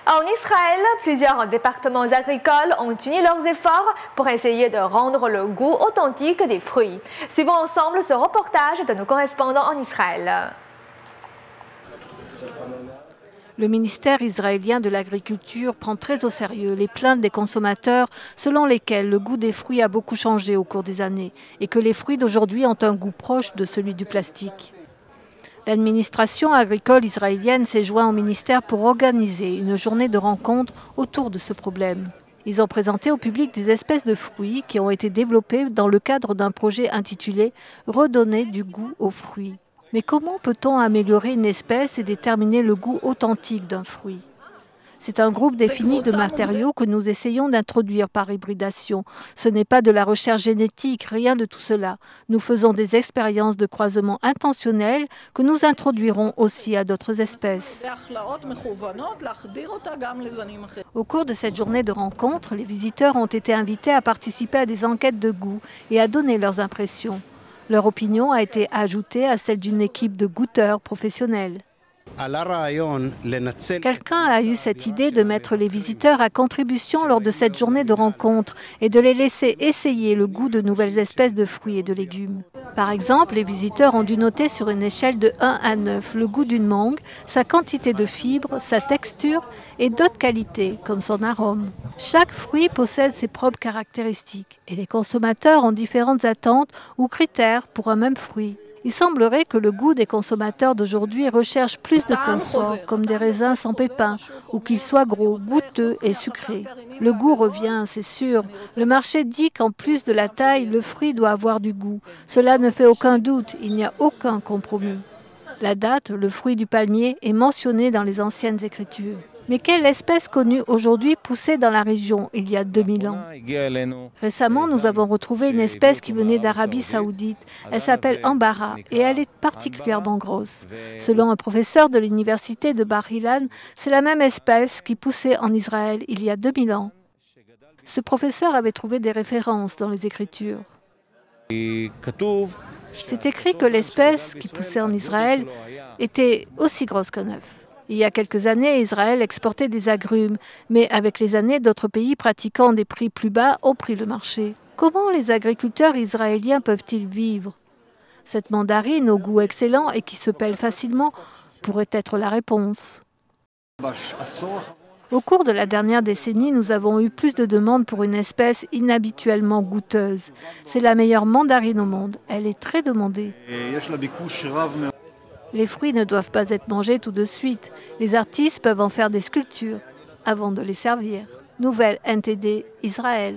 En Israël, plusieurs départements agricoles ont uni leurs efforts pour essayer de rendre le goût authentique des fruits. Suivons ensemble ce reportage de nos correspondants en Israël. Le ministère israélien de l'Agriculture prend très au sérieux les plaintes des consommateurs selon lesquelles le goût des fruits a beaucoup changé au cours des années et que les fruits d'aujourd'hui ont un goût proche de celui du plastique. L'administration agricole israélienne s'est jointe au ministère pour organiser une journée de rencontre autour de ce problème. Ils ont présenté au public des espèces de fruits qui ont été développées dans le cadre d'un projet intitulé « Redonner du goût aux fruits ». Mais comment peut-on améliorer une espèce et déterminer le goût authentique d'un fruit? C'est un groupe défini de matériaux que nous essayons d'introduire par hybridation. Ce n'est pas de la recherche génétique, rien de tout cela. Nous faisons des expériences de croisement intentionnel que nous introduirons aussi à d'autres espèces. Au cours de cette journée de rencontre, les visiteurs ont été invités à participer à des enquêtes de goût et à donner leurs impressions. Leur opinion a été ajoutée à celle d'une équipe de goûteurs professionnels. Quelqu'un a eu cette idée de mettre les visiteurs à contribution lors de cette journée de rencontre et de les laisser essayer le goût de nouvelles espèces de fruits et de légumes. Par exemple, les visiteurs ont dû noter sur une échelle de 1 à 9 le goût d'une mangue, sa quantité de fibres, sa texture et d'autres qualités, comme son arôme. Chaque fruit possède ses propres caractéristiques et les consommateurs ont différentes attentes ou critères pour un même fruit. Il semblerait que le goût des consommateurs d'aujourd'hui recherche plus de confort, comme des raisins sans pépins, ou qu'ils soient gros, goûteux et sucrés. Le goût revient, c'est sûr. Le marché dit qu'en plus de la taille, le fruit doit avoir du goût. Cela ne fait aucun doute, il n'y a aucun compromis. La date, le fruit du palmier, est mentionnée dans les anciennes écritures. Mais quelle espèce connue aujourd'hui poussait dans la région il y a 2000 ans? Récemment, nous avons retrouvé une espèce qui venait d'Arabie Saoudite. Elle s'appelle Ambara et elle est particulièrement grosse. Selon un professeur de l'université de Bar Ilan, c'est la même espèce qui poussait en Israël il y a 2000 ans. Ce professeur avait trouvé des références dans les écritures. C'est écrit que l'espèce qui poussait en Israël était aussi grosse qu'un œuf. Il y a quelques années, Israël exportait des agrumes, mais avec les années, d'autres pays pratiquant des prix plus bas ont pris le marché. Comment les agriculteurs israéliens peuvent-ils vivre? Cette mandarine au goût excellent et qui se pèle facilement pourrait être la réponse. Au cours de la dernière décennie, nous avons eu plus de demandes pour une espèce inhabituellement goûteuse. C'est la meilleure mandarine au monde. Elle est très demandée. Les fruits ne doivent pas être mangés tout de suite. Les artistes peuvent en faire des sculptures avant de les servir. Nouvelle NTD Israël.